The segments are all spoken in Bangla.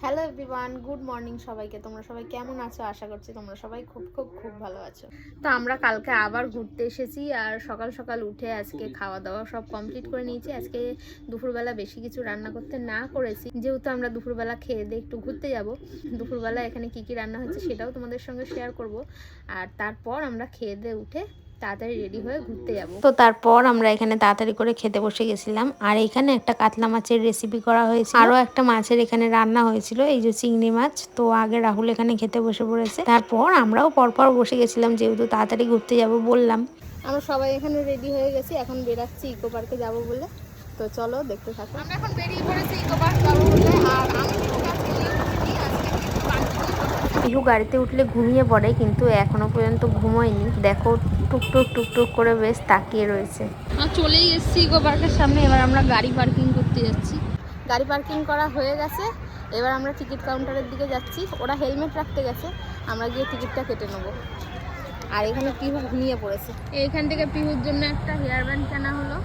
হ্যালো এভরিওয়ান, গুড মর্নিং সবাইকে। তোমরা সবাই কেমন আছো? আশা করছি তোমরা সবাই খুব খুব খুব ভালো আছো। তো আমরা কালকে আবার ঘুরতে এসেছি আর সকাল সকাল উঠে আজকে খাওয়া দাওয়া সব কমপ্লিট করে নিয়েছি। আজকে দুপুরবেলা বেশি কিছু রান্না করতে না করেছি, যেহেতু আমরা দুপুরবেলা খেয়ে দিয়ে একটু ঘুরতে যাব। দুপুরবেলা এখানে কি কি রান্না হচ্ছে সেটাও তোমাদের সঙ্গে শেয়ার করব। আর তারপর আমরা খেয়ে দিয়ে উঠে তাড়াতাড়ি রেডি হয়ে ঘুরতে যাব। তো তারপর আমরা এখানে তাড়াতাড়ি করে খেতে বসে গেছিলাম। আর এখানে একটা কাতলা মাছের রেসিপি করা হয়েছিল, আরও একটা মাছের এখানে রান্না হয়েছিল, এই যে চিংড়ি মাছ। তো আগে রাহুল এখানে খেতে বসে পড়েছে, তারপর আমরাও পরপর বসে গেছিলাম, যেহেতু তাড়াতাড়ি ঘুরতে যাব বললাম। আমরা সবাই এখানে রেডি হয়ে গেছি, এখন বেরাচ্ছি ইকো পার্কে যাবো বলে। তো চলো দেখতে থাকো। আমরা এখন বেরিয়ে পড়েছি ইকো পার্ক যাবো বলে। আর আমি পিহু গাড়িতে উঠলে ঘুমিয়ে পড়ে, কিন্তু এখনো পর্যন্ত ঘুমোয়নি। দেখো টুকটুক টুকটুক করে বেশ তাকিয়ে রয়েছে। চলেই এসেছি ইকো পার্কের সামনে। এবার আমরা গাড়ি পার্কিং করতে যাচ্ছি। গাড়ি পার্কিং করা হয়ে গেছে, এবার আমরা টিকিট কাউন্টারের দিকে যাচ্ছি। ওরা হেলমেট রাখতে গেছে, আমরা গিয়ে টিকিটটা কেটে নেবো। আর এখানে পিহু ঘুমিয়ে পড়েছে। এইখান থেকে পিহুর জন্য একটা হেয়ার ব্যান্ড কেনা হলো,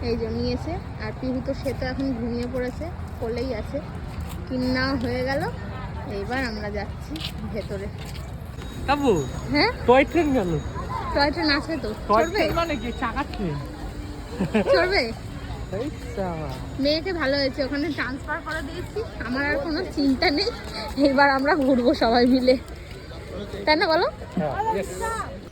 এই যে নিয়েছে। আর পিহু তো সে তো এখন ঘুমিয়ে পড়েছে, কোলেই আছে, কিনা হয়ে গেল। এইবার আমরা যাচ্ছি ভেতরে। বাবু, হ্যাঁ, টয় ট্রেন গেল। টয় ট্রেন আছে তো, চড়বে? মানে কি চাকার ট্রেন চড়বে? এই সাবা মেয়েকে ভালো হয়েছে, ওখানে ট্রান্সফার করে দিয়েছি, আমার আর কোনো চিন্তা নেই। এবার আমরা ঘুরবো সবাই মিলে, তাই না বলো?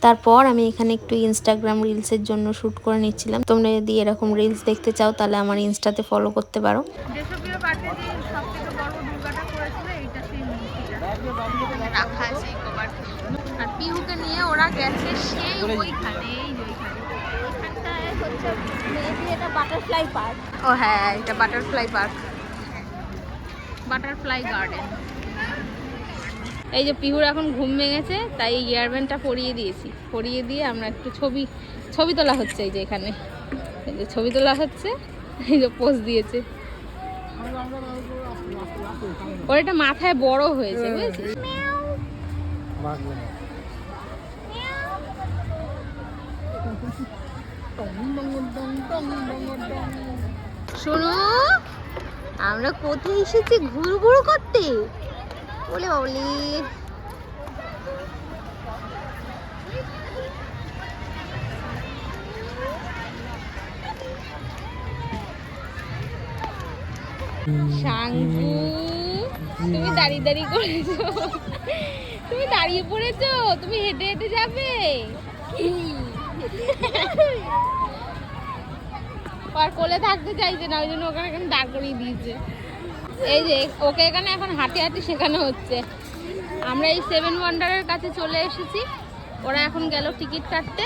তারপর আমি এখানে একটু ইনস্টাগ্রাম রিলসের জন্য শ্যুট করে নিচ্ছিলাম। তোমরা যদি এরকম রিলস দেখতে চাও তাহলে আমার ইনস্টাতে ফলো করতে পারো। দেশপ্রিয় পার্কে যে সবথেকে বড় দুর্গাটা করেছিল, এইটা সেই মূর্তিটা রাখা আছে ইকো পার্কে। আর পিহুকে নিয়ে ওরা গেছে সেই ওইখানে, এই যে ওইখানে। এখানটায় হচ্ছে মেবি এটা বাটারফ্লাই পার্ক। ও হ্যাঁ, এটা বাটারফ্লাই পার্ক, বাটারফ্লাই গার্ডেন। এই যে পিহুর এখন ঘুম ভেঙেছে, তাই এই ইয়ারব্যান্ডটা পরিয়ে দিয়েছি। পরিয়ে দিয়ে আমরা একটু ছবি তোলা হচ্ছে। এই যে এখানে এই যে ছবি তোলা হচ্ছে, এই যে পোজ দিয়েছে। ওর এটা মাথায় বড় হয়েছে, বুঝেছিস? শোনো, আমরা কোথায় এসেছি ঘুরঘুর করতে? বলে বাবলি শাঙ্কু, তুমি দাঁড়িয়ে করেছো, তুমি দাঁড়িয়ে পড়েছো, তুমি হেঁটে হেঁটে যাবে। আর কোলে থাকতে চাইছে না, ওই জন্য ওখানে এখন দাঁড় করিয়ে দিয়েছে। এই যে ওকে এখানে এখন হাঁটি হাঁটি শেখানো হচ্ছে। আমরা এই 7 ওয়ান্ডারের কাছে চলে এসেছি, ওরা এখন গেল টিকিট কাটতে।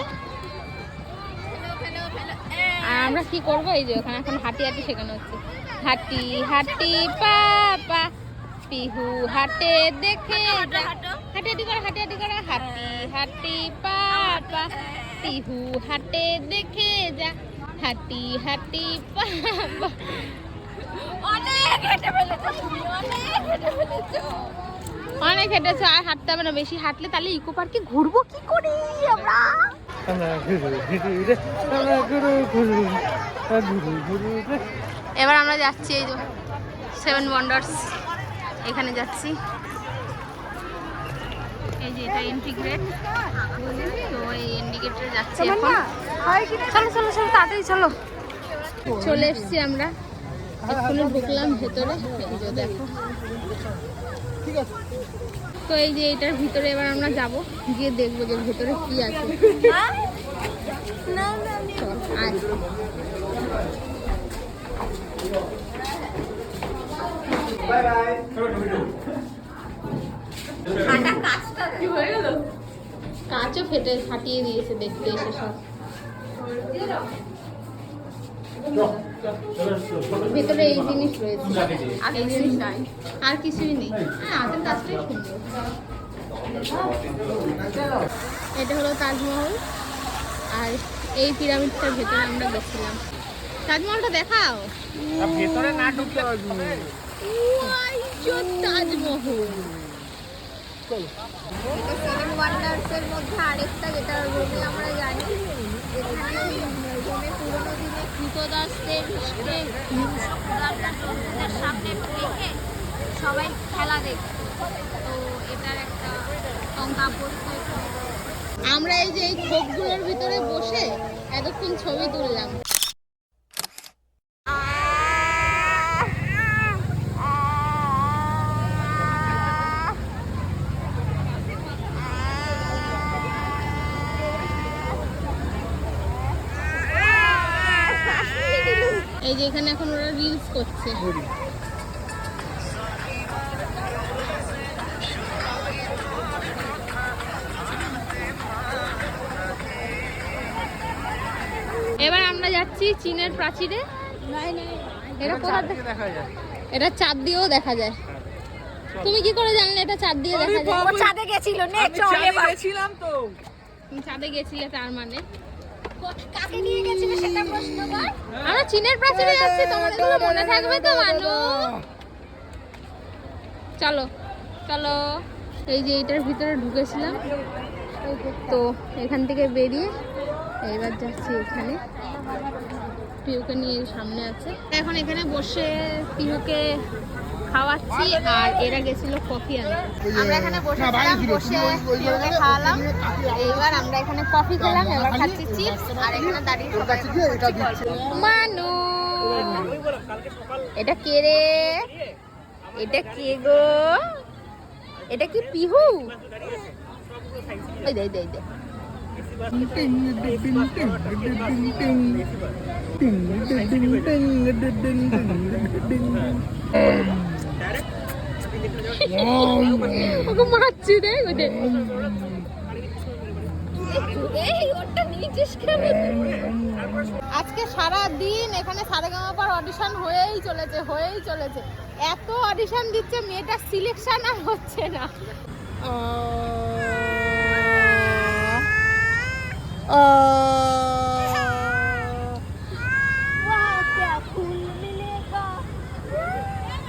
আর আমরা কি করবো, এই যে ওখানে এখন হাঁটি হাঁটি শেখানো হচ্ছে। হাঁটি হাঁটি পাপা পিহু হাঁটে দেখে, হাঁটি হাঁটি করে হাঁটি হাঁটি করে, হাঁটি হাঁটি পাপা পিহু হাঁটে দেখে যা, হাঁটি হাঁটি পাপা। অনেক হেঁটে ফেলেছো, অনেক হেঁটেছো, আর হাঁটতে হবে না বেশি। হাঁটলে তাহলে ইকো পার্কে ঘুরবো কি করে আমরা? এবার আমরা যাচ্ছি এই যে 7 ওয়ান্ডার্স, এখানে যাচ্ছি। এই যে এটা এন্ট্রি গেট, তো এই এন্ট্রি গেটে যাচ্ছি এখন। চলো চলো চলো তাড়াতাড়ি চলো। চলে এসছি আমরা, এক্ষুনি ঢুকলাম ভেতরে। এই যে দেখো, তো এই যে এটার ভিতরে এবার আমরা যাব, গিয়ে দেখবো যে ভেতরে কি আছে। কাঁচও ফাটিয়ে দিয়েছে দেখতে এসে সব। ভেতরে এই জিনিস রয়েছে, আর এই জিনিস নাই, আর কিছুই নেই। হ্যাঁ, হাতের কাজটাই সুন্দর। এটা হলো তাজমহল, আর এই পিরামিডটার ভেতরে আমরা গেছিলাম। তাজমহলটা দেখাও, ভেতরে না ঢুকলে তাজমহল। সেভেন ওয়ান্ডার্সের মধ্যে আরেকটা, যেটা রোমে আমরা জানি, এখানে রোমে পুরোনো দিনে কৃতদাসদের সামনে রেখে সবাই খেলা দেখছে, তো এটার একটা টঙ্কা পড়ছে। আমরা এই যে এই খোপগুলোর ভিতরে বসে এতক্ষণ ছবি তুললাম। এই যে এখানে এখন ওরা রিলস করছে। এবার আমরা যাচ্ছি চীনের প্রাচীরে। এটা কোথা থেকে দেখা যায়? এটা চাঁদ দিয়েও দেখা যায়। তুমি কি করে জানলে এটা চাঁদ দিয়ে দেখা যায়? ও চাঁদে গেছিল নে চলে গেছিলাম তো। তুমি চাঁদে গেছিলে তার মানে? কাকে নিয়ে গেছিল সেটা প্রশ্ন কর। আমরা চীনের প্রাচীরে যাচ্ছি, তোমাদের গুলো মনে থাকবে তো মানু? চলো চলো। এই যে এটার ভিতরে ঢুকেছিলাম, তো এখান থেকে বেরিয়ে এইবার যাচ্ছি এখানে। পিহুকে নিয়ে সামনে আছে, এখন এখানে বসে পিহুকে খাওয়াচ্ছি আর এরা গেছিল কফি আনতে। আমরা এখানে বসেছিলাম, বসে পিহুকে খাওয়ালাম। এইবার আমরা এখানে কফি খেলাম, এবার খাচ্ছি চিপস আর এখানে দাঁড়িয়ে সবাই মানু। এটা কে রে? এটা কে গো? এটা কি পিহু? এই দে দে দে। ওকে মারছি রে। আজকে সারা দিন এখানে সারেগামাপার অডিশন হয়েই চলেছে। এত অডিশন দিচ্ছে, মেয়েটার সিলেকশন আর হচ্ছে না।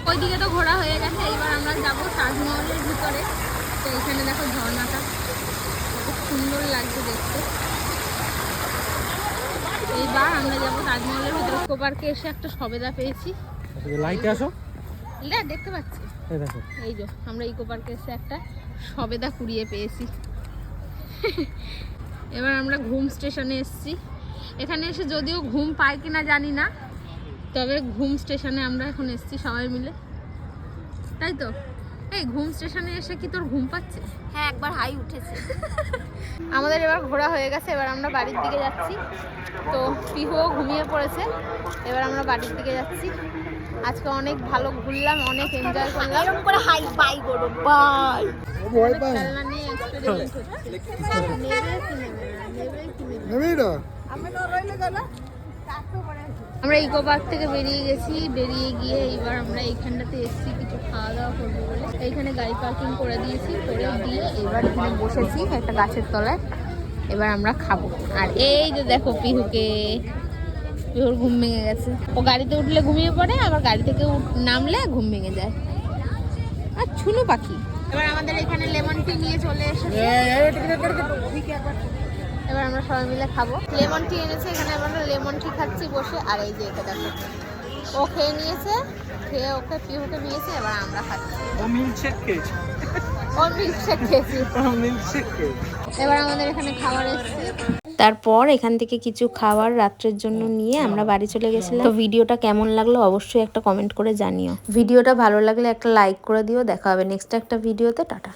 ওইদিকে তো ঘোরা হয়ে গেছে, এবার আমরা যাবো তাজমহলের ভিতরে। তো এখানে দেখো ঝর্ণাটা খুব সুন্দর লাগছে দেখতে। এইবার আমরা যাবো তাজমহলের ভিতরে। ইকো পার্কে এসে একটা সবেদা পেয়েছি। লাইটে আসো, দেখতে পাচ্ছি। এই দেখো, এই যে আমরা ইকো পার্কে এসে একটা সবেদা কুড়িয়ে পেয়েছি। এবার আমরা ঘুম স্টেশনে এসেছি। এখানে এসে যদিও ঘুম পাই কিনা জানি না, তবে ঘুম স্টেশনে আমরা এখন এসেছি সবাই মিলে, তাই তো? এই ঘুম স্টেশনে এসে কি তোর ঘুম পাচ্ছে? হ্যাঁ, একবার হাই উঠেছে। আমাদের এবার ঘোরা হয়ে গেছে, এবার আমরা বাড়ির দিকে যাচ্ছি। তো পিহুও ঘুমিয়ে পড়েছে, এবার আমরা বাড়ির দিকে যাচ্ছি। আজকে অনেক ভালো ঘুরলাম, অনেক এনজয় করলাম। এরকম করে হাই বাই করো, বাই। খেলনা নিয়ে এক্সপেরিমেন্ট হচ্ছে। আমরা ইকো পার্ক থেকে বেরিয়ে গেছি, বেরিয়ে গিয়ে এইবার আমরা এইখানটাতে এসেছি কিছু খাওয়া দাওয়া করবো বলে। এইখানে গাড়ি পার্কিং করে দিয়েছি, করে দিয়ে এবার এখানে বসেছি একটা গাছের তলায়। এবার আমরা খাবো। আর এই যে দেখো পিহুকে, পিহুর ঘুম ভেঙে গেছে। ও গাড়িতে উঠলে ঘুমিয়ে পড়ে, আবার গাড়ি থেকে নামলে ঘুম ভেঙে যায়। আর ছুনু পাখি। এবার আমাদের এখানে লেমন টি নিয়ে চলে এসেছে, এবার আমরা সবাই মিলে খাবো। লেমন টি এনেছে, এখানে আমরা লেমন টি খাচ্ছি বসে। আর এই যে এটা দেখো, ও খেয়ে নিয়েছে, খেয়ে ওকে পিহুকে নিয়েছে, এবার আমরা খাচ্ছি। ও মিল্কশেক খেয়েছে, ও মিল্কশেক খেয়েছি। এবার আমাদের এখানে খাবার এসেছে। তারপর এখান থেকে কিছু খাবার রাত্রের জন্য নিয়ে আমরা বাড়ি চলে গেছিলাম। তো ভিডিওটা কেমন লাগলো অবশ্যই একটা কমেন্ট করে জানিও। ভিডিওটা ভালো লাগলে একটা লাইক করে দিও। দেখা হবে নেক্সট একটা ভিডিওতে। টাটা।